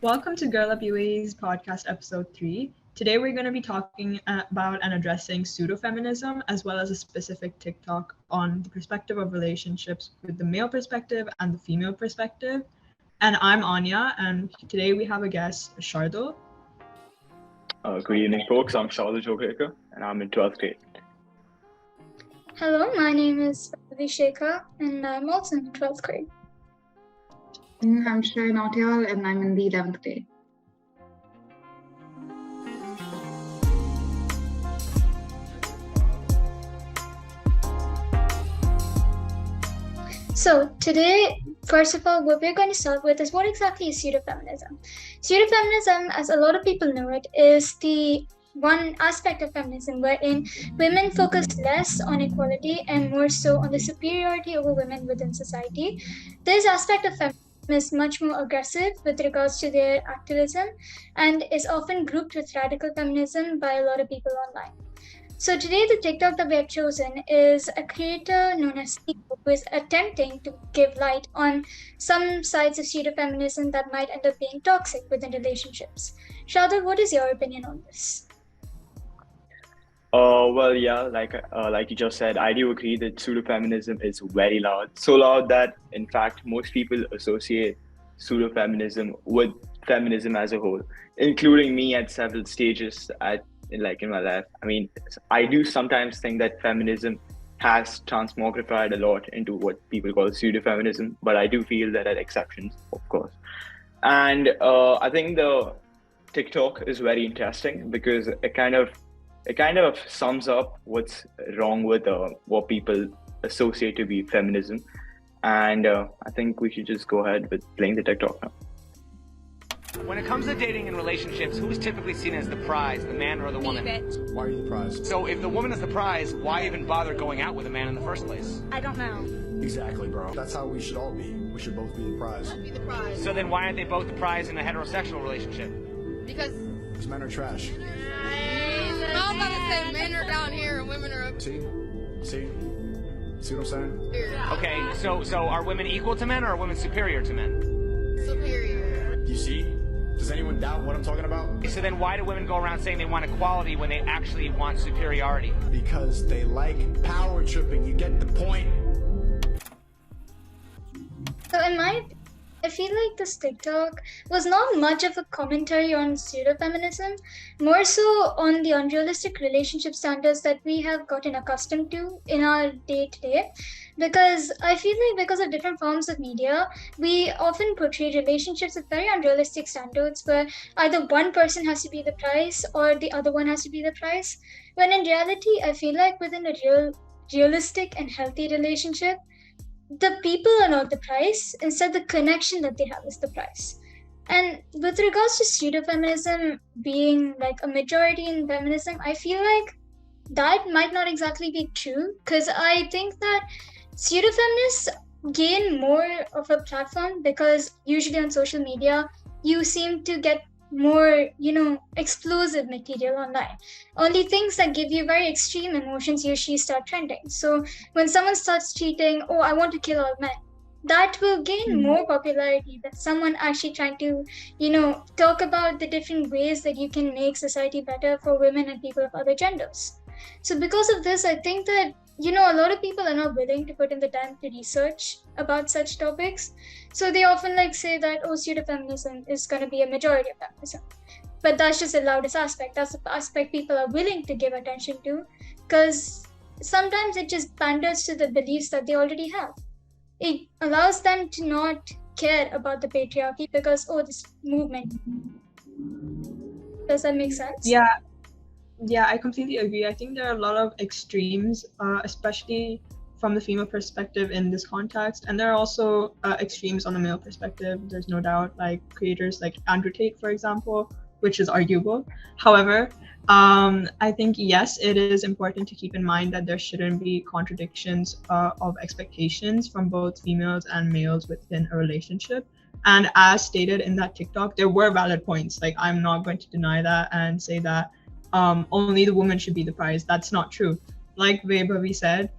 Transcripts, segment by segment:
Welcome to Girl Up UAE's podcast episode 3. Today we're going to be talking about and addressing pseudo-feminism as well as a specific TikTok on the perspective of relationships with the male perspective and the female perspective. And I'm Anya, and today we have a guest, Shradul. Good evening, folks. I'm Shradul, and I'm in 12th grade. Hello, my name is Vaibhavi, and I'm also in 12th grade. I'm Shreya and Vaibhavi, and I'm in the 11th grade. So today, first of all, what we're going to start with is what exactly is pseudo-feminism? Pseudo-feminism, as a lot of people know it, is the one aspect of feminism wherein women focus less on equality and more so on the superiority over women within society. This aspect of feminism is much more aggressive with regards to their activism and is often grouped with radical feminism by a lot of people online. So today the TikTok that we have chosen is a creator known as Saini, who is attempting to give light on some sides of pseudo-feminism that might end up being toxic within relationships. Shradul, what is your opinion on this? Like you just said, I do agree that pseudo-feminism is very loud. So loud that, in fact, most people associate pseudo-feminism with feminism as a whole, including me at several stages in my life. I mean, I do sometimes think that feminism has transmogrified a lot into what people call pseudo-feminism, but I do feel that there are exceptions, of course. And I think the TikTok is very interesting because it kind of sums up what's wrong with what people associate to be feminism. And I think we should just go ahead with playing the TikTok now. When it comes to dating and relationships, who's typically seen as the prize, the man or the woman? Why are you the prize? So if the woman is the prize, why even bother going out with a man in the first place? I don't know. Exactly, bro. That's how we should all be. We should both be the prize. Be the prize. So then why aren't they both the prize in a heterosexual relationship? Because men are trash. I'm about to say men are down here and women are up. See what I'm saying? Okay, so are women equal to men or are women superior to men? Superior. You see? Does anyone doubt what I'm talking about? So then why do women go around saying they want equality when they actually want superiority? Because they like power tripping. You get the point? So I feel like this TikTok was not much of a commentary on pseudo-feminism, more so on the unrealistic relationship standards that we have gotten accustomed to in our day-to-day. Because I feel like because of different forms of media, we often portray relationships with very unrealistic standards where either one person has to be the prize or the other one has to be the prize. When in reality, I feel like within a realistic and healthy relationship, the people are not the prize, instead the connection that they have is the prize. And with regards to pseudo-feminism being like a majority in feminism, I feel like that might not exactly be true, because I think that pseudo-feminists gain more of a platform because usually on social media, you seem to get more, explosive material online. Only things that give you very extreme emotions usually start trending. So when someone starts tweeting, "Oh, I want to kill all men," that will gain more popularity than someone actually trying to, talk about the different ways that you can make society better for women and people of other genders. So because of this, I think that a lot of people are not willing to put in the time to research about such topics. So they often say that, pseudo-feminism is going to be a majority of feminism. But that's just the loudest aspect. That's the aspect people are willing to give attention to, because sometimes it just panders to the beliefs that they already have. It allows them to not care about the patriarchy because, this movement. Does that make sense? Yeah, I completely agree. I think there are a lot of extremes, especially from the female perspective in this context. And there are also extremes on the male perspective. There's no doubt, like creators like Andrew Tate, for example, which is arguable. However, I think, yes, it is important to keep in mind that there shouldn't be contradictions of expectations from both females and males within a relationship. And as stated in that TikTok, there were valid points. Like, I'm not going to deny that and say that only the woman should be the prize. That's not true. Like Vaibhavi said,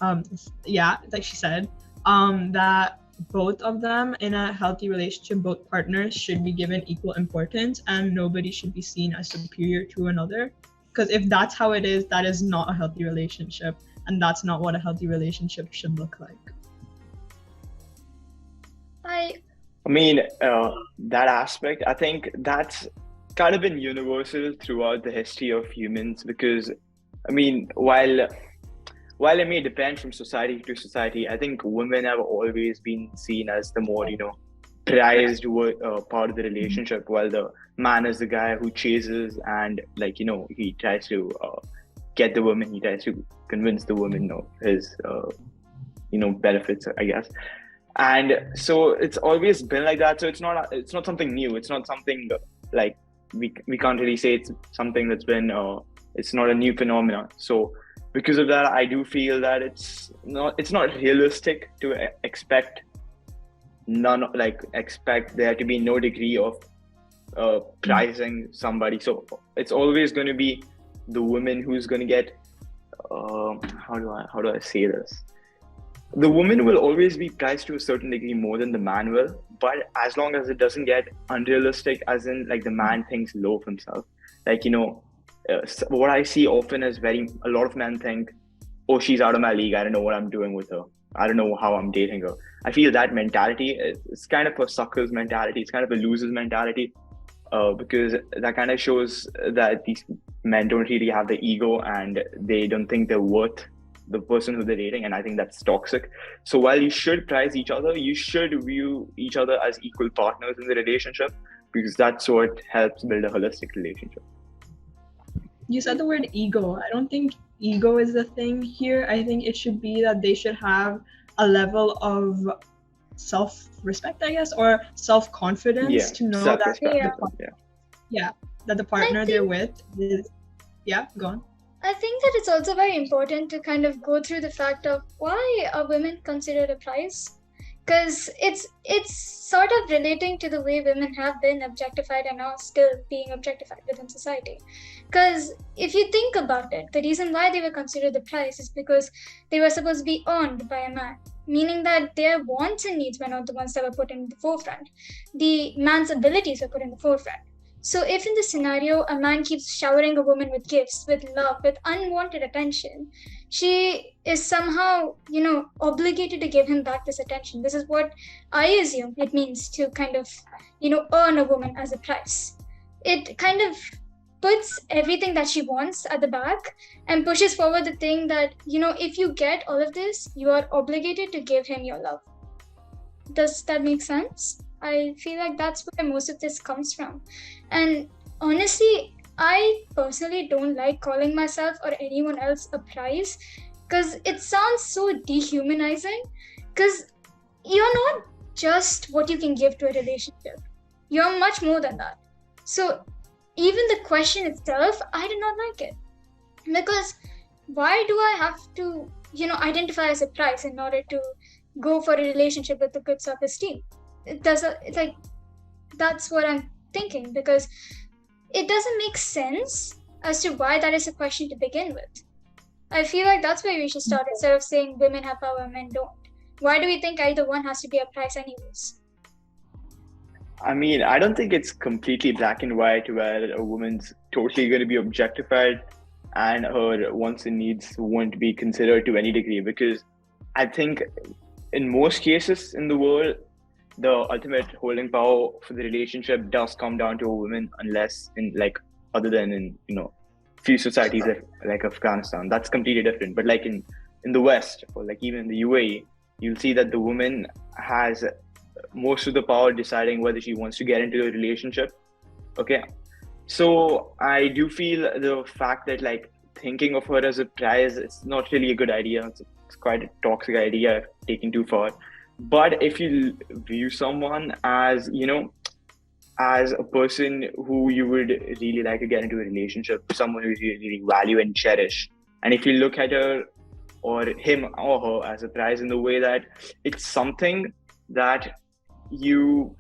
that both of them in a healthy relationship, both partners should be given equal importance and nobody should be seen as superior to another. Because if that's how it is, that is not a healthy relationship, and that's not what a healthy relationship should look like. I mean, that aspect, I think that's kind of been universal throughout the history of humans because, I mean, while it may depend from society to society, I think women have always been seen as the more, prized part of the relationship, while the man is the guy who chases and, like, he tries to get the woman, he tries to convince the woman of his, benefits, I guess. And so it's always been like that. So it's not something new. It's not something like we can't really say it's something that's been, it's not a new phenomenon. So because of that, I do feel that it's not realistic to expect there to be no degree of prizing somebody. So it's always going to be the woman who's going to get, how do I say this? The woman will always be prized to a certain degree more than the man will, but as long as it doesn't get unrealistic, as in like the man thinks low of himself. Like, what I see often is a lot of men think, oh, she's out of my league, I don't know what I'm doing with her, I don't know how I'm dating her. I feel that mentality is kind of a sucker's mentality, it's kind of a loser's mentality, because that kind of shows that these men don't really have the ego and they don't think they're worth the person who they're dating, and I think that's toxic. So while you should prize each other, you should view each other as equal partners in the relationship, because that's what helps build a holistic relationship. You said the word ego. I don't think ego is the thing here. I think it should be that they should have a level of self-respect, I guess, or self-confidence to know that the partner they're with is, go on. I think that it's also very important to kind of go through the fact of why are women considered a prize? Because it's sort of relating to the way women have been objectified and are still being objectified within society. Because if you think about it, the reason why they were considered the prize is because they were supposed to be owned by a man, meaning that their wants and needs were not the ones that were put in the forefront. The man's abilities were put in the forefront. So if in this scenario, a man keeps showering a woman with gifts, with love, with unwanted attention, she is somehow, obligated to give him back this attention. This is what I assume it means to kind of, earn a woman as a price. It kind of puts everything that she wants at the back and pushes forward the thing that, if you get all of this, you are obligated to give him your love. Does that make sense? I feel like that's where most of this comes from. And honestly, I personally don't like calling myself or anyone else a prize because it sounds so dehumanizing, because you're not just what you can give to a relationship. You're much more than that. So even the question itself, I did not like it. Because why do I have to, identify as a prize in order to go for a relationship with a good self-esteem? It's like, that's what I'm thinking, because it doesn't make sense as to why that is a question to begin with. I feel like that's where we should start, instead of saying women have power, men don't. Why do we think either one has to be a prize anyways? I mean, I don't think it's completely black and white where a woman's totally going to be objectified and her wants and needs won't be considered to any degree, because I think in most cases in the world, the ultimate holding power for the relationship does come down to a woman, unless other than in, few societies like Afghanistan, that's completely different. But like in the West, or like even in the UAE, you'll see that the woman has most of the power deciding whether she wants to get into a relationship. Okay. So I do feel the fact that thinking of her as a prize, it's not really a good idea. It's quite a toxic idea, taken too far. But if you view someone as, as a person who you would really like to get into a relationship, someone who you really value and cherish, and if you look at her or him or her as a prize in the way that it's something that you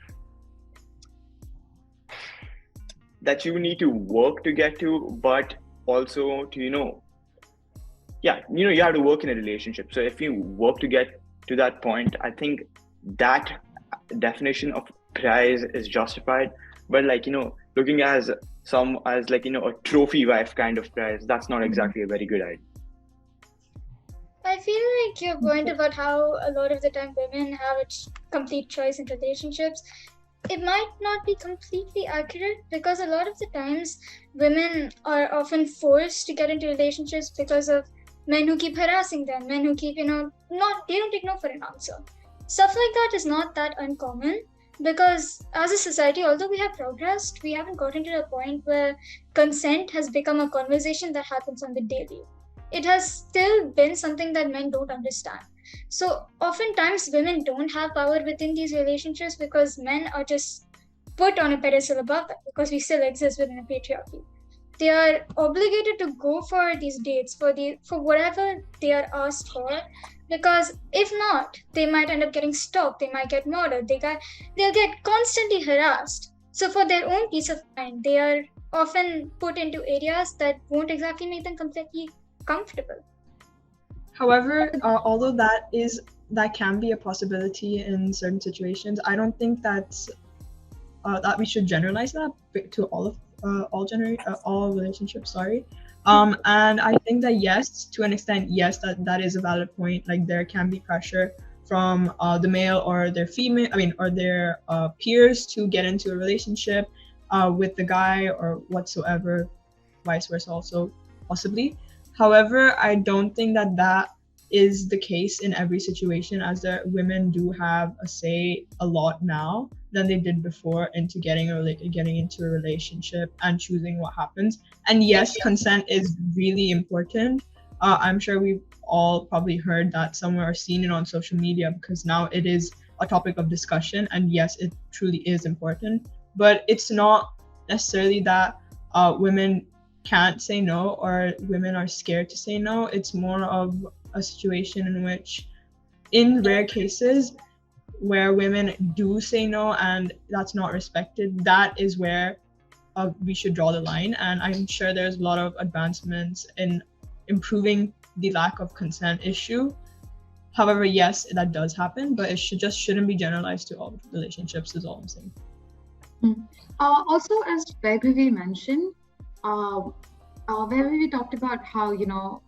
need to work to get to, but also to, you have to work in a relationship. So if you work to get to that point, I think that definition of prize is justified, but like, looking as like, a trophy wife kind of prize, that's not exactly a very good idea. I feel like your point about how a lot of the time women have a complete choice in relationships, it might not be completely accurate, because a lot of the times women are often forced to get into relationships because of men who keep harassing them, men who keep, they don't take no for an answer. Stuff like that is not that uncommon, because as a society, although we have progressed, we haven't gotten to a point where consent has become a conversation that happens on the daily. It has still been something that men don't understand. So oftentimes women don't have power within these relationships because men are just put on a pedestal above them, because we still exist within a patriarchy. They are obligated to go for these dates for whatever they are asked for, because if not, they might end up getting stalked, they might get murdered, they'll get constantly harassed. So for their own peace of mind, they are often put into areas that won't exactly make them completely comfortable. However, although that can be a possibility in certain situations, I don't think that we should generalize that to all relationships. Sorry. And I think that yes, to an extent, yes, that is a valid point. Like there can be pressure from the male or their or their peers to get into a relationship with the guy or whatsoever, vice versa also possibly. However, I don't think that is the case in every situation, as the women do have a say a lot now than they did before into getting into a relationship and choosing what happens. And yes, consent is really important. I'm sure we've all probably heard that somewhere or seen it on social media, because now it is a topic of discussion. And yes, it truly is important. But it's not necessarily that women can't say no or women are scared to say no. It's more of a situation in which, in rare cases where women do say no and that's not respected, that is where we should draw the line. And I'm sure there's a lot of advancements in improving the lack of consent issue. However, yes, that does happen, but it shouldn't be generalized to all relationships, is all I'm saying. Also, as Vaibhavi mentioned, where we talked about how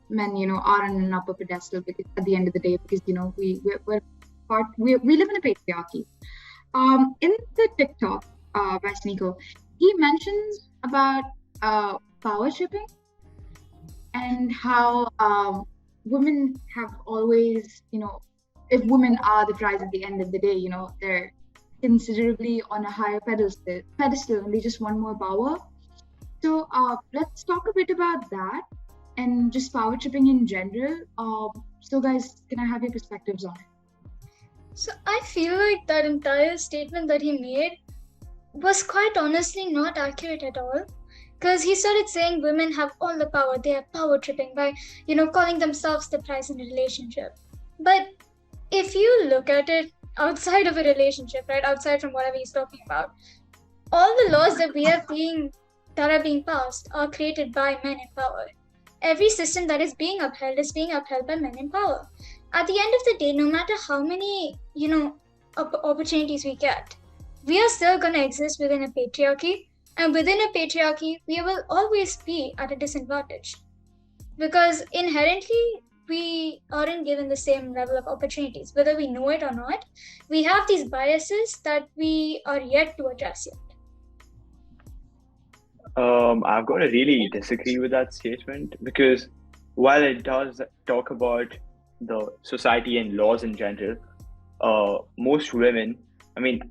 men are on an upper pedestal because at the end of the day, because we live in a patriarchy. In the TikTok by Sneeko, he mentions about power tripping and how women have always, if women are the prize at the end of the day, they're considerably on a higher pedestal and they just want more power. So let's talk a bit about that and just power tripping in general. So guys, can I have your perspectives on it? So I feel like that entire statement that he made was quite honestly not accurate at all. Because he started saying women have all the power, they are power tripping by, calling themselves the prize in a relationship. But if you look at it outside of a relationship, right, outside from whatever he's talking about, all the laws that are being passed are created by men in power. Every system that is being upheld by men in power. At the end of the day, no matter how many, opportunities we get, we are still going to exist within a patriarchy. And within a patriarchy, we will always be at a disadvantage. Because inherently, we aren't given the same level of opportunities. Whether we know it or not, we have these biases that we are yet to address yet. I've got to really disagree with that statement, because while it does talk about the society and laws in general, most women,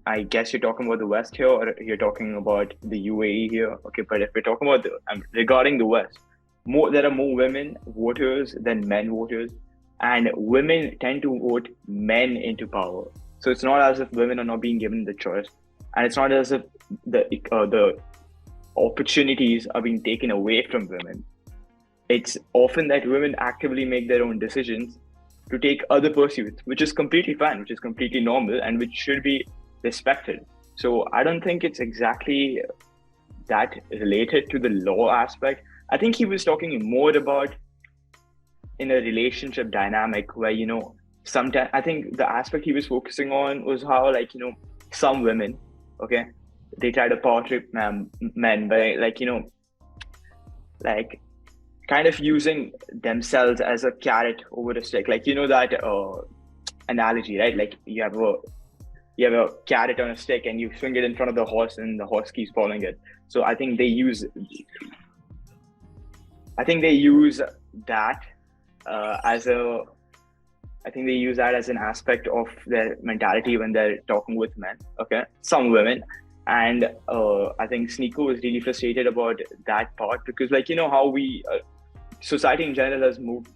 I guess you're talking about the West here, or you're talking about the UAE here. Okay, but if we're talking about regarding the West, there are more women voters than men voters, and women tend to vote men into power. So it's not as if women are not being given the choice, and it's not as if the opportunities are being taken away from women. It's often that women actively make their own decisions to take other pursuits, which is completely fine, which is completely normal, and which should be respected. So I don't think it's exactly that related to the law aspect. I think he was talking more about in a relationship dynamic where, sometimes I think the aspect he was focusing on was how, like, some women, okay, they try to power trip men by, like, like kind of using themselves as a carrot over a stick. Like, that analogy, right? Like you have a carrot on a stick and you swing it in front of the horse and the horse keeps following it. So I think they use that as a I think they use that as an aspect of their mentality when they're talking with men. Okay, some women, and I think Sneeko was really frustrated about that part because, like, how we society in general has moved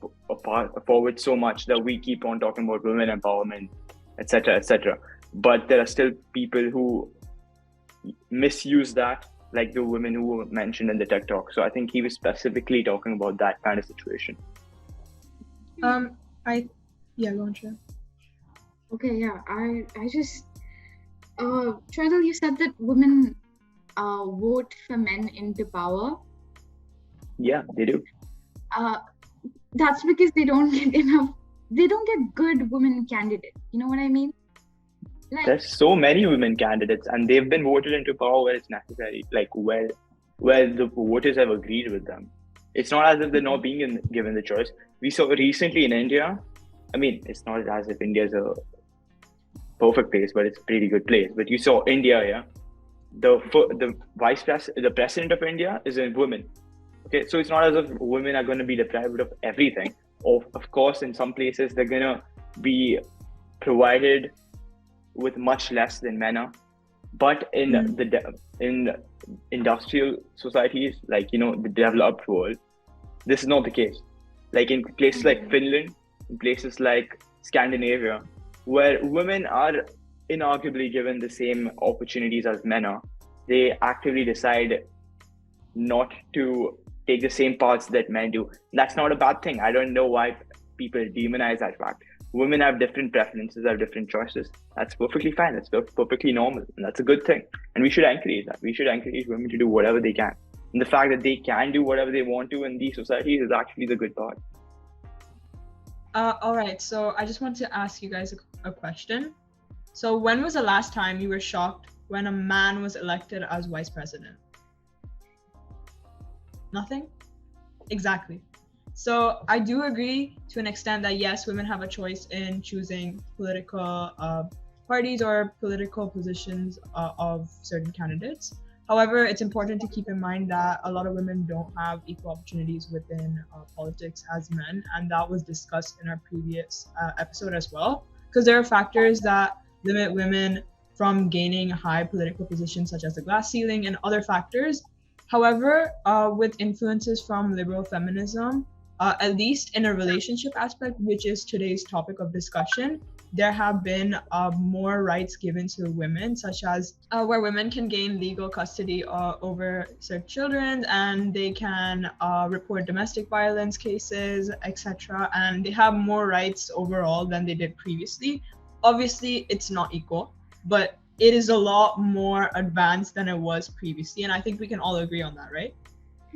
forward so much that we keep on talking about women empowerment, etc., etc. But there are still people who misuse that, like the women who were mentioned in the TED Talk. So I think he was specifically talking about that kind of situation. Yeah, go on, Shreya. Okay, yeah, I just, Shradul, you said that women vote for men into power. Yeah, they do. That's because they don't get good women candidates. You know what I mean? Like, there's so many women candidates and they've been voted into power where it's necessary, like where the voters have agreed with them. It's not as if they're not being given the choice. We saw recently in India, I mean, it's not as if India is a perfect place, but it's a pretty good place. But you saw India, yeah, the president of India is a woman. Okay, so it's not as if women are going to be deprived of everything. Of course, in some places they're going to be provided with much less than men are. But in in industrial societies, like the developed world, this is not the case. Like in places like Finland, in places like Scandinavia, where women are inarguably given the same opportunities as men are, they actively decide not to take the same paths that men do. That's not a bad thing. I don't know why people demonize that fact. Women have different preferences, have different choices. That's perfectly fine. That's perfectly normal. And that's a good thing. And we should encourage that. We should encourage women to do whatever they can. And the fact that they can do whatever they want to in these societies is actually the good part. All right. So I just want to ask you guys a question. So when was the last time you were shocked when a man was elected as vice president? Nothing? Exactly. So I do agree to an extent that yes, women have a choice in choosing political parties or political positions of certain candidates. However, it's important to keep in mind that a lot of women don't have equal opportunities within politics as men, and that was discussed in our previous episode as well, because there are factors that limit women from gaining high political positions such as the glass ceiling and other factors. However, with influences from liberal feminism, at least in a relationship aspect, which is today's topic of discussion, there have been more rights given to women, such as where women can gain legal custody over certain children, and they can report domestic violence cases, etc. And they have more rights overall than they did previously. Obviously, it's not equal, but it is a lot more advanced than it was previously. And I think we can all agree on that, right?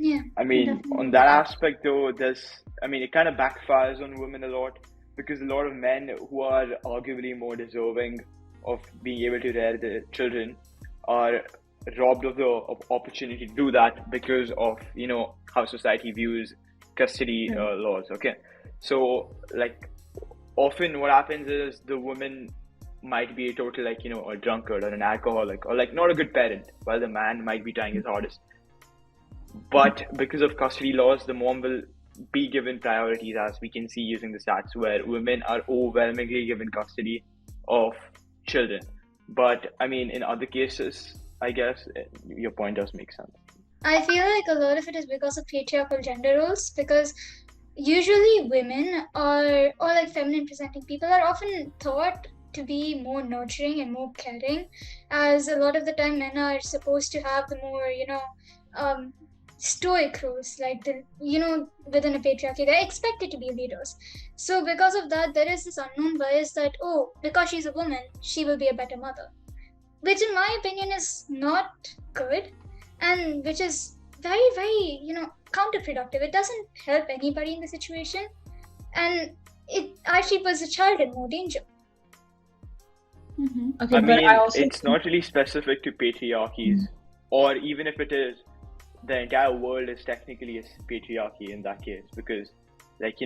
Yeah. I mean, on that aspect though, it kind of backfires on women a lot because a lot of men who are arguably more deserving of being able to rear their children are robbed of the opportunity to do that because of, how society views custody laws. Okay. So like often what happens is the woman might be a total a drunkard or an alcoholic or not a good parent, while the man might be trying his hardest. But because of custody laws, the mom will be given priorities, as we can see using the stats, where women are overwhelmingly given custody of children. But I mean, in other cases, I guess your point does make sense. I feel like a lot of it is because of patriarchal gender roles, because usually women or feminine presenting people are often thought to be more nurturing and more caring, as a lot of the time men are supposed to have the more stoic roles, within a patriarchy they're expected to be leaders. So because of that, there is this unknown bias that because she's a woman she will be a better mother, which in my opinion is not good, and which is very, very counterproductive. It doesn't help anybody in the situation. And it actually puts the child in more danger. Okay, I but mean, I also it's not really specific to patriarchies, or even if it is, the entire world is technically a patriarchy in that case, because, like,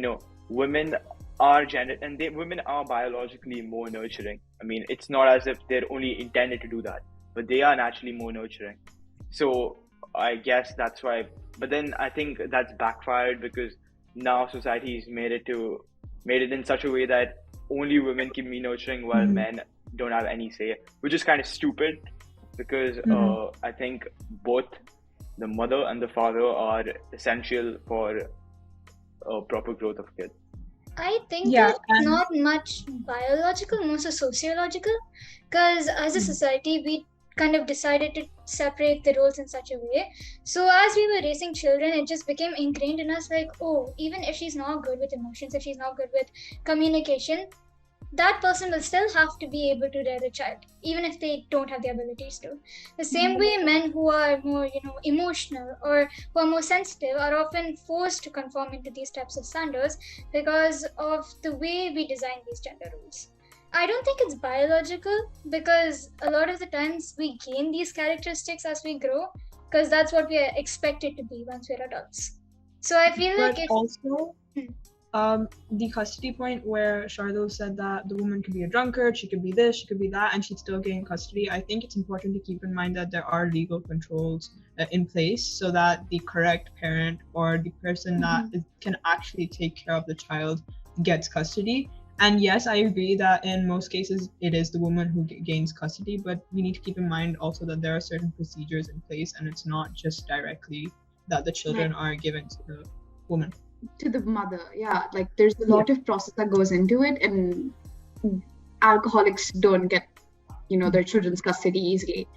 women are gender, and women are biologically more nurturing. I mean, it's not as if they're only intended to do that, but they are naturally more nurturing. So I guess that's why. But then I think that's backfired because now society's made it in such a way that only women can be nurturing while men don't have any say, which is kind of stupid because I think both the mother and the father are essential for proper growth of kids. I think Yeah, that it's not much biological, more so sociological, because as a society, we kind of decided to separate the roles in such a way. So as we were raising children, it just became ingrained in us like, oh, even if she's not good with emotions, if she's not good with communication, that person will still have to be able to rear a child, even if they don't have the abilities to. The same way, men who are more, emotional or who are more sensitive are often forced to conform into these types of standards because of the way we design these gender roles. I don't think it's biological because a lot of the times we gain these characteristics as we grow because that's what we are expected to be once we're adults. So I feel like but if also the custody point where Shradul said that the woman could be a drunkard, she could be this, she could be that, and she'd still gain custody. I think it's important to keep in mind that there are legal controls in place so that the correct parent or the person that can actually take care of the child gets custody. And yes, I agree that in most cases it is the woman who gains custody, but we need to keep in mind also that there are certain procedures in place and it's not just directly that the children are given to the woman. To the mother, yeah, like there's a lot of process that goes into it, and alcoholics don't get their children's custody easily.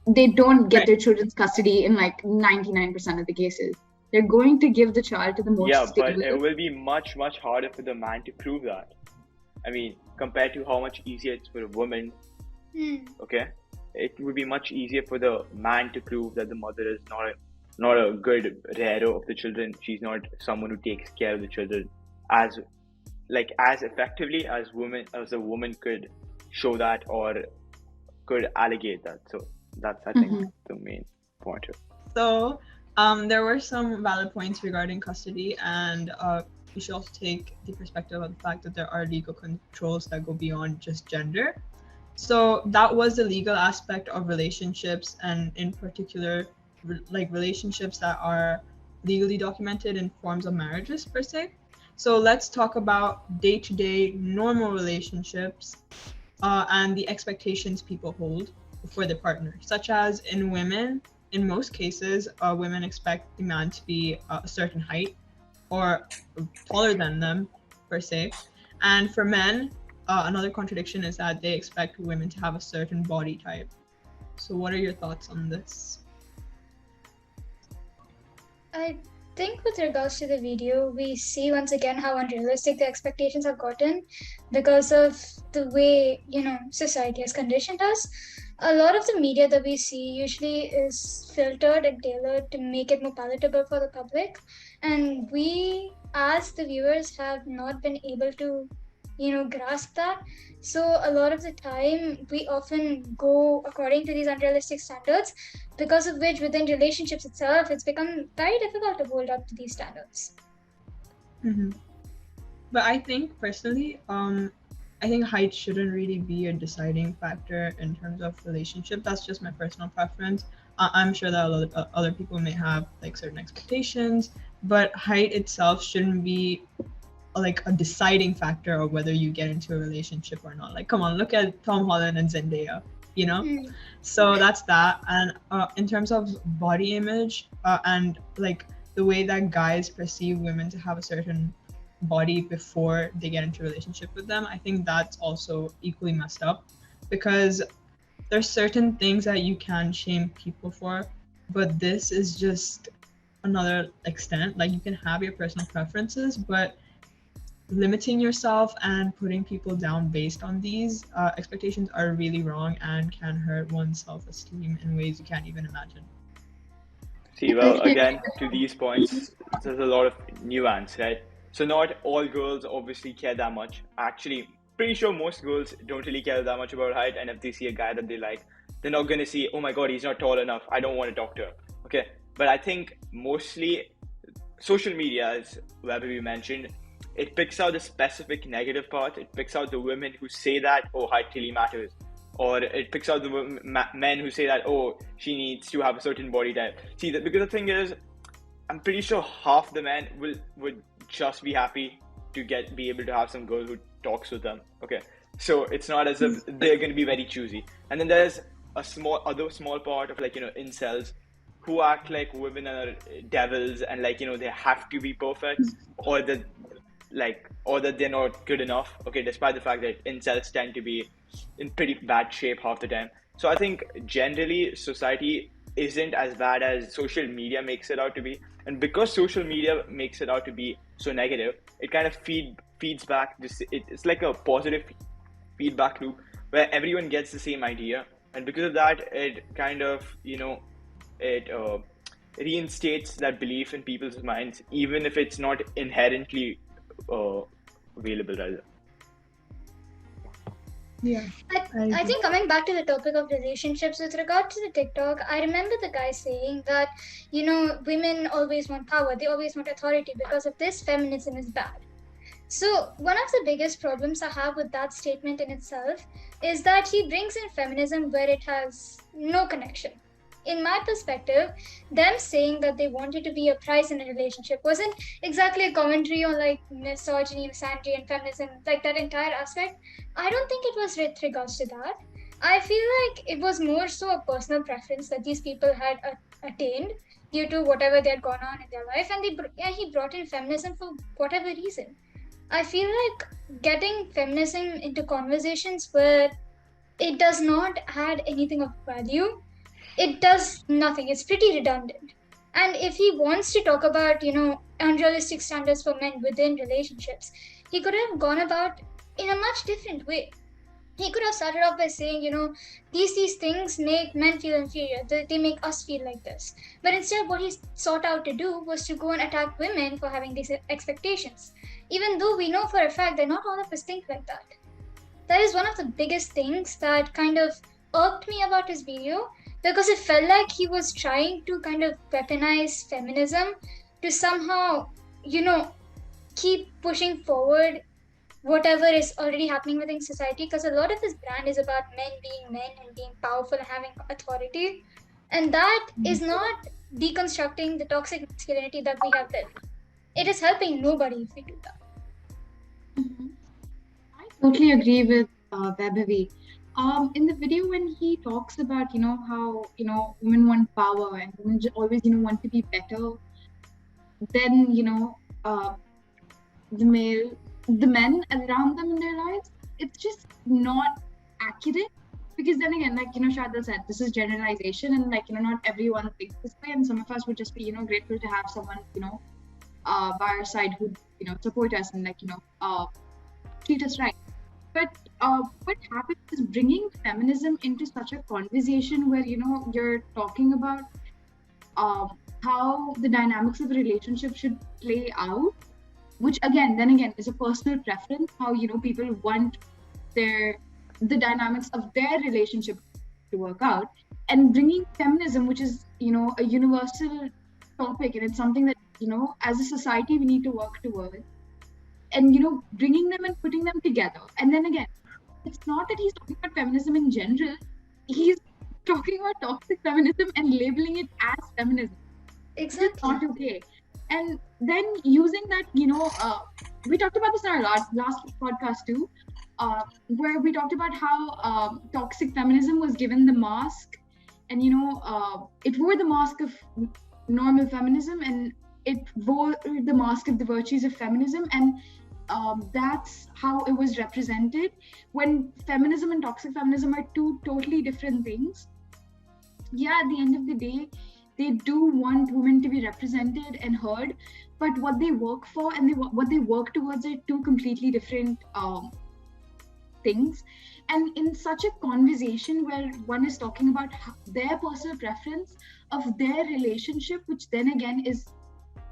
They don't get their children's custody in like 99% of the cases. They're going to give the child to the most stable. But it will be much harder for the man to prove that. I mean, compared to how much easier it's for a woman, okay, it would be much easier for the man to prove that the mother is not a good rearer of the children. She's not someone who takes care of the children as effectively as a woman could show that or could allegate that. So that's I think the main point here. So there were some valid points regarding custody, and we should also take the perspective of the fact that there are legal controls that go beyond just gender. So that was the legal aspect of relationships, and in particular relationships that are legally documented in forms of marriages per se. So let's talk about day-to-day normal relationships and the expectations people hold for their partner, such as in women. In most cases, women expect the man to be a certain height or taller than them per se. And for men, another contradiction is that they expect women to have a certain body type. So what are your thoughts on this? I think with regards to the video, we see once again how unrealistic the expectations have gotten because of the way, society has conditioned us. A lot of the media that we see usually is filtered and tailored to make it more palatable for the public. And we, as the viewers, have not been able to, grasp that. So a lot of the time, we often go according to these unrealistic standards, because of which within relationships itself, it's become very difficult to hold up to these standards. But I think personally, I think height shouldn't really be a deciding factor in terms of relationship. That's just my personal preference. I'm sure that a lot of other people may have like certain expectations, but height itself shouldn't be like a deciding factor of whether you get into a relationship or not. Like, come on, look at Tom Holland and Zendaya, So that's that. And in terms of body image and like the way that guys perceive women to have a certain body before they get into a relationship with them, I think that's also equally messed up, because there's certain things that you can shame people for, but this is just another extent. Like, you can have your personal preferences, but limiting yourself and putting people down based on these expectations are really wrong and can hurt one's self-esteem in ways you can't even imagine. See, well, again, to these points, there's a lot of nuance, right? So not all girls obviously care that much. Actually, pretty sure most girls don't really care that much about height, and if they see a guy that they like, they're not gonna see, oh my god, he's not tall enough, I don't want to talk to him. Okay, but I think mostly social media, as we mentioned, it picks out the specific negative part. It picks out the women who say that, oh, height really matters, or it picks out the men who say that, oh, she needs to have a certain body type. See, because the thing is, I'm pretty sure half the men would just be happy to be able to have some girl who talks with them. Okay, so it's not as if they're going to be very choosy. And then there's a small part of incels who act like women are devils and they have to be perfect, or that they're not good enough. Okay, despite the fact that incels tend to be in pretty bad shape half the time. So I think generally society isn't as bad as social media makes it out to be. And because social media makes it out to be so negative, it kind of feeds back this. It's like a positive feedback loop where everyone gets the same idea, and because of that, it kind of it reinstates that belief in people's minds, even if it's not inherently available, rather. Yeah. I think coming back to the topic of relationships with regard to the TikTok, I remember the guy saying that, women always want power, they always want authority. Because of this, feminism is bad. So one of the biggest problems I have with that statement in itself is that he brings in feminism where it has no connection. In my perspective, them saying that they wanted to be a prize in a relationship wasn't exactly a commentary on misogyny, misandry, and feminism, like that entire aspect. I don't think it was with regards to that. I feel like it was more so a personal preference that these people had attained due to whatever they had gone on in their life, and he brought in feminism for whatever reason. I feel like getting feminism into conversations where it does not add anything of value, it does nothing. It's pretty redundant. And if he wants to talk about, unrealistic standards for men within relationships, he could have gone about in a much different way. He could have started off by saying, these things make men feel inferior. They make us feel like this. But instead, what he sought out to do was to go and attack women for having these expectations. Even though we know for a fact that not all of us think like that. That is one of the biggest things that kind of irked me about his video, because it felt like he was trying to kind of weaponize feminism to somehow, keep pushing forward whatever is already happening within society, because a lot of his brand is about men being men and being powerful and having authority. And that is not deconstructing the toxic masculinity that we have built. It is helping nobody if we do that. I totally agree with Vaibhavi. In the video when he talks about, how, women want power and women always, want to be better than, the men around them in their lives, it's just not accurate. Because then again, Shradul said, this is generalization, and not everyone thinks this way, and some of us would just be, grateful to have someone, by our side who, support us and treat us right. But what happens is bringing feminism into such a conversation where, you're talking about how the dynamics of the relationship should play out, which then is a personal preference, how, people want the dynamics of their relationship to work out, and bringing feminism, which is, a universal topic, and it's something that, as a society, we need to work towards. And, bringing them and putting them together. And then again, it's not that he's talking about feminism in general. He's talking about toxic feminism and labeling it as feminism. Exactly. It's not okay. And then using that, we talked about this in our last podcast too, where we talked about how toxic feminism was given the mask, and, it wore the mask of normal feminism, and it wore the mask of the virtues of feminism, and that's how it was represented, when feminism and toxic feminism are two totally different things. Yeah, at the end of the day, they do want women to be represented and heard, but what they work for and what they work towards are two completely different things. And in such a conversation where one is talking about their personal preference of their relationship, which then again is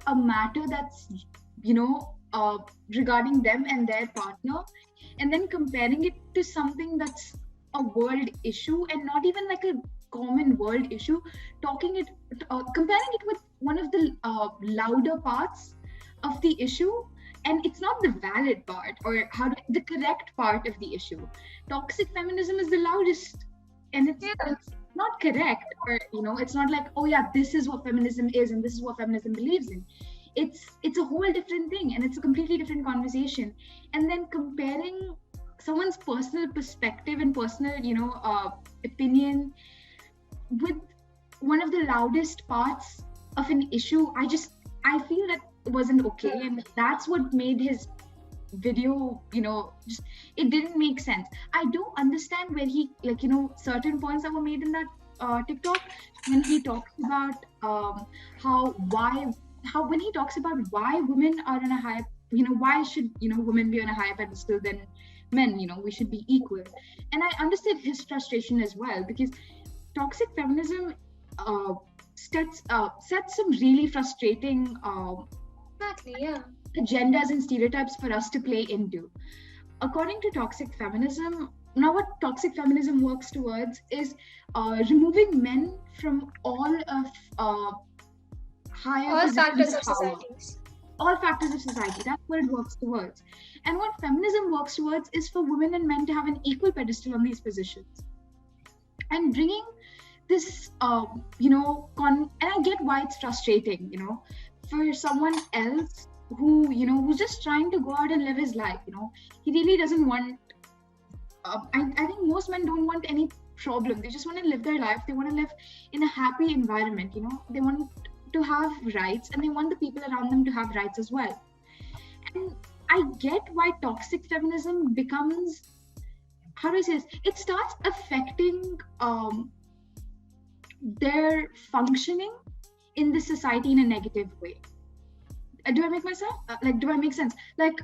a matter that's, regarding them and their partner, and then comparing it to something that's a world issue and not even like a common world issue, comparing it with one of the louder parts of the issue, and it's not the valid part or the correct part of the issue. Toxic feminism is the loudest, and it's not correct, or it's not like, oh yeah, this is what feminism is and this is what feminism believes in. It's a whole different thing, and it's a completely different conversation. And then comparing someone's personal perspective and personal opinion with one of the loudest parts of an issue, I feel that it wasn't okay, and that's what made his video, it didn't make sense. I do understand where he, certain points that were made in that TikTok, when he talks about when he talks about why women are on a higher, why should women be on a higher pedestal than men, we should be equal. And I understood his frustration as well, because toxic feminism sets some really frustrating agendas and stereotypes for us to play into. According to toxic feminism, now what toxic feminism works towards is removing men from all factors of society. All factors of society. That's what it works towards. And what feminism works towards is for women and men to have an equal pedestal on these positions. And bringing this, and I get why it's frustrating, for someone else who, who's just trying to go out and live his life, he really doesn't want, I think most men don't want any problem. They just want to live their life. They want to live in a happy environment, they want to have rights, and they want the people around them to have rights as well. And I get why toxic feminism becomes, how do I say this? It starts affecting their functioning in the society in a negative way. Do I make myself? Do I make sense? In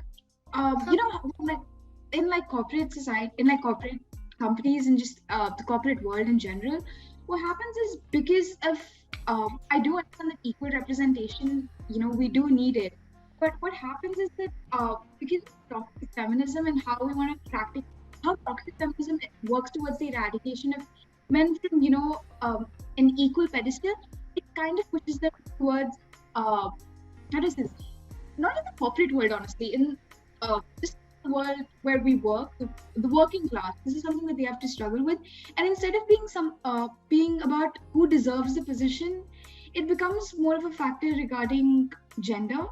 corporate society, in corporate companies, and just the corporate world in general, what happens is, because of I do understand that equal representation, we do need it. But what happens is that because of toxic feminism and how we want to practice, how toxic feminism works towards the eradication of men from, an equal pedestal, it kind of pushes them towards, how does this? Not in the corporate world, honestly, in just the world where we work, the working class. This is something that they have to struggle with. And instead of being about who deserves the position, it becomes more of a factor regarding gender.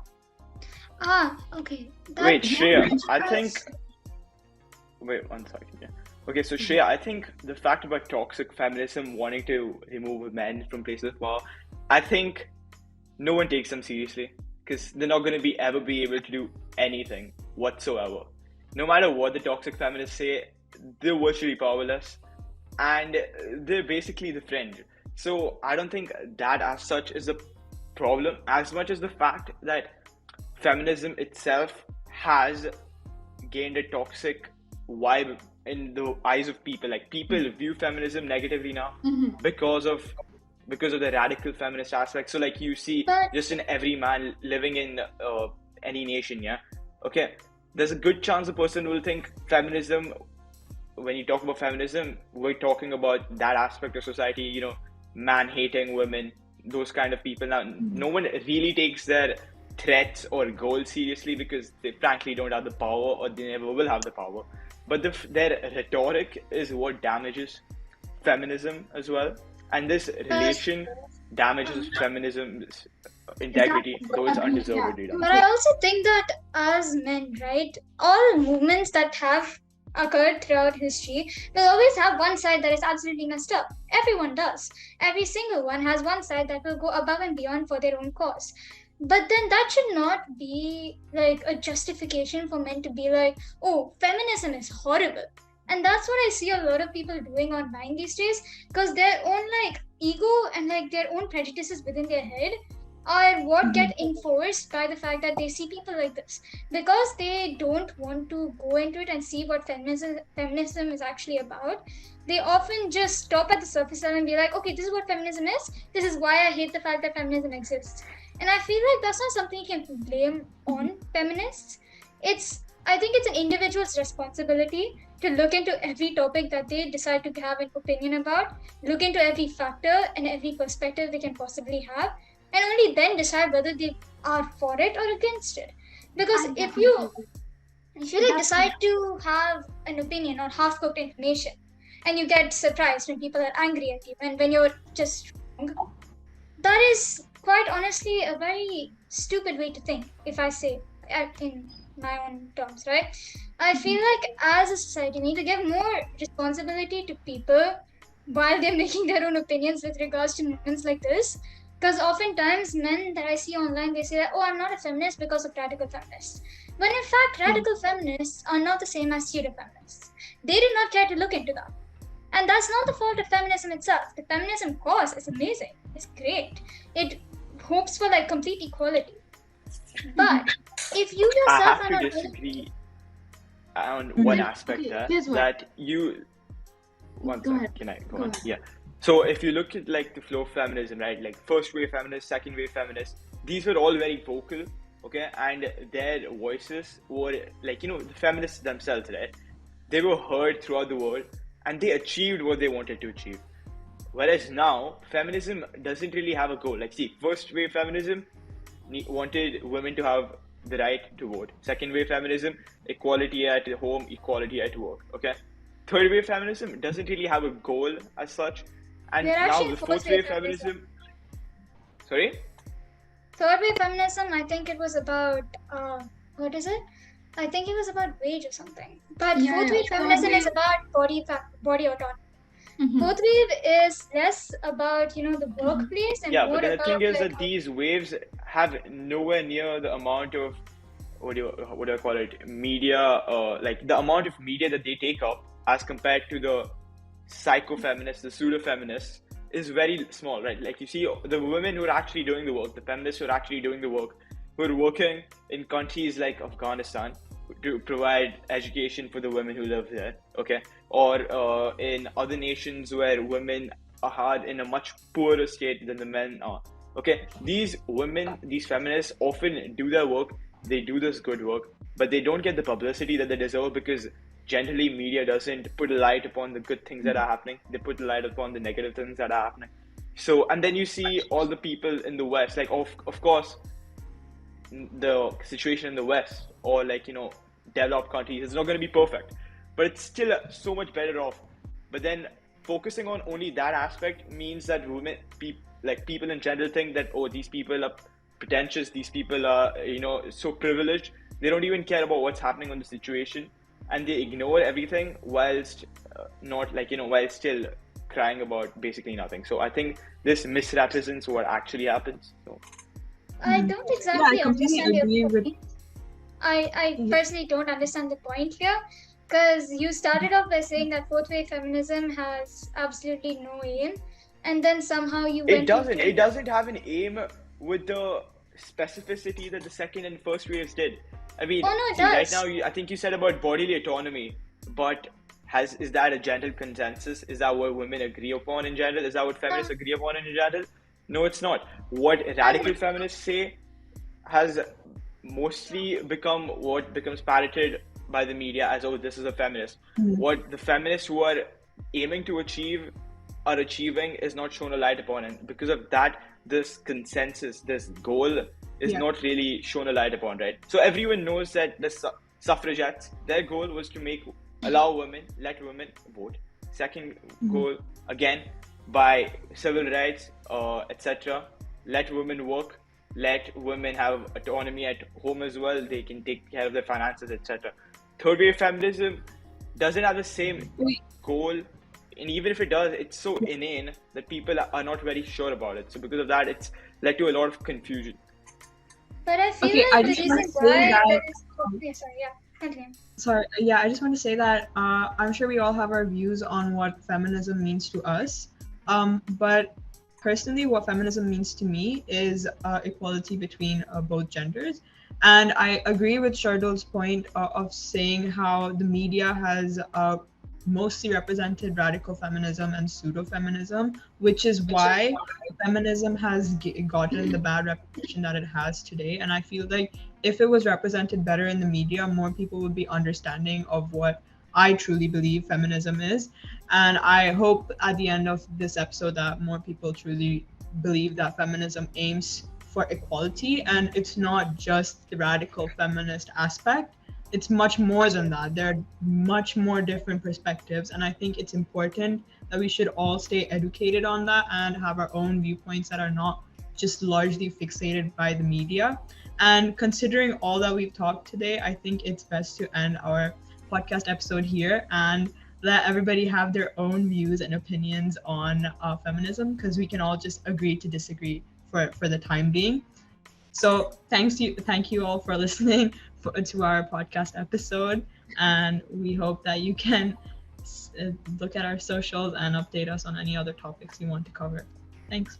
Okay. Wait, Shreya, I think... Wait, 1 second, yeah. Okay, so Shreya, I think the fact about toxic feminism wanting to remove men from places of power, I think no one takes them seriously, because they're not going to ever be able to do anything whatsoever. No matter what the toxic feminists say, they're virtually powerless, and they're basically the friend. So I don't think that as such is a problem, as much as the fact that feminism itself has gained a toxic vibe in the eyes of people. Like, people view feminism negatively now because of the radical feminist aspect. So like, you see just in every man living in any nation, okay, there's a good chance a person will think feminism, when you talk about feminism, we're talking about that aspect of society, man hating women, those kind of people. Now, no one really takes their threats or goals seriously, because they frankly don't have the power, or they never will have the power. But their rhetoric is what damages feminism as well. And this relation damages feminism's integrity, though it's undeservedly done. But I also think that as men, right, all movements that have occurred throughout history will always have one side that is absolutely messed up. Everyone does. Every single one has one side that will go above and beyond for their own cause. But then that should not be like a justification for men to be like, oh, feminism is horrible. And that's what I see a lot of people doing online these days, because their own ego and their own prejudices within their head are what get enforced by the fact that they see people like this. Because they don't want to go into it and see what feminism is actually about, they often just stop at the surface level and be like, okay, this is what feminism is. This is why I hate the fact that feminism exists. And I feel like that's not something you can blame on feminists. I think it's an individual's responsibility to look into every topic that they decide to have an opinion about, look into every factor and every perspective they can possibly have, and only then decide whether they are for it or against it. Because if you decide to have an opinion on half-cooked information, and you get surprised when people are angry at you and when you're just wrong, that is quite honestly a very stupid way to think, if I say in my own terms, right? I feel like as a society, we need to give more responsibility to people while they're making their own opinions with regards to movements like this. Because oftentimes men that I see online, they say that, oh, I'm not a feminist because of radical feminists. When in fact, radical feminists are not the same as pseudo-feminists. They did not care to look into that. And that's not the fault of feminism itself. The feminism cause is amazing. It's great. It hopes for like complete equality. But if you yourself I have to disagree on one aspect there. That you... One second, can I go on? Yeah. So if you look at like the flow of feminism, right? Like first wave feminists, second wave feminists, these were all very vocal, okay? And their voices were like, the feminists themselves, right? They were heard throughout the world and they achieved what they wanted to achieve. Whereas now, feminism doesn't really have a goal. Like see, first wave feminism wanted women to have the right to vote. Second wave feminism, equality at home, equality at work, okay? Third wave feminism doesn't really have a goal as such. And now the fourth wave feminism... Sorry? Third wave feminism, I think it was about, what is it? I think it was about wage or something. But fourth wave feminism is about body autonomy. Fourth wave is less about, the workplace and more but about... the thing is that these waves have nowhere near the amount of, what do I call it, media, like the amount of media that they take up as compared to the psycho-feminists, the pseudo-feminists, is very small, right? Like you see the women who are actually doing the work, the feminists who are actually doing the work, who are working in countries like Afghanistan to provide education for the women who live there, okay? Or in other nations where women are in a much poorer state than the men are, okay? These women, these feminists often do their work, they do this good work, but they don't get the publicity that they deserve because generally media doesn't put a light upon the good things that are happening. They put a light upon the negative things that are happening. So, and then you see all the people in the West, like of course, the situation in the West or like, developed countries is not going to be perfect, but it's still so much better off. But then focusing on only that aspect means that women, people in general think that, oh, these people are pretentious, these people are, so privileged. They don't even care about what's happening on the situation. And they ignore everything whilst while still crying about basically nothing. So I think this misrepresents what actually happens. So I don't exactly understand your point. I personally don't understand the point here, because you started off by saying that fourth wave feminism has absolutely no aim, and then somehow you went... It doesn't have an aim with the specificity that the second and first waves did. I mean, right now, I think you said about bodily autonomy, but is that a general consensus? Is that what women agree upon in general? Is that what feminists agree upon in general? No, it's not. What radical feminists say has mostly become what becomes parroted by the media as, oh, this is a feminist. What the feminists who are aiming to achieve are achieving is not shown a light upon, and because of that, this consensus, this goal is not really shown a light upon, right? So everyone knows that the suffragettes, their goal was to let women vote. Second goal, again, by civil rights, etc. Let women work, let women have autonomy at home as well. They can take care of their finances, etc. Third wave feminism doesn't have the same goal, and even if it does, it's so inane that people are not very sure about it. So because of that, it's led to a lot of confusion. But I feel like the reason why continue. Sorry, I just want to say that I'm sure we all have our views on what feminism means to us. But personally, what feminism means to me is equality between both genders. And I agree with Shradul's point of saying how the media has mostly represented radical feminism and pseudo-feminism, which is why feminism has gotten the bad reputation that it has today. And I feel like if it was represented better in the media, more people would be understanding of what I truly believe feminism is. And I hope at the end of this episode that more people truly believe that feminism aims for equality, and it's not just the radical feminist aspect. It's much more than that. There are much more different perspectives, and I think it's important that we should all stay educated on that and have our own viewpoints that are not just largely fixated by the media. And considering all that we've talked today, I think it's best to end our podcast episode here and let everybody have their own views and opinions on feminism, because we can all just agree to disagree for the time being. So thank you all for listening to our podcast episode, and we hope that you can look at our socials and update us on any other topics you want to cover. Thanks.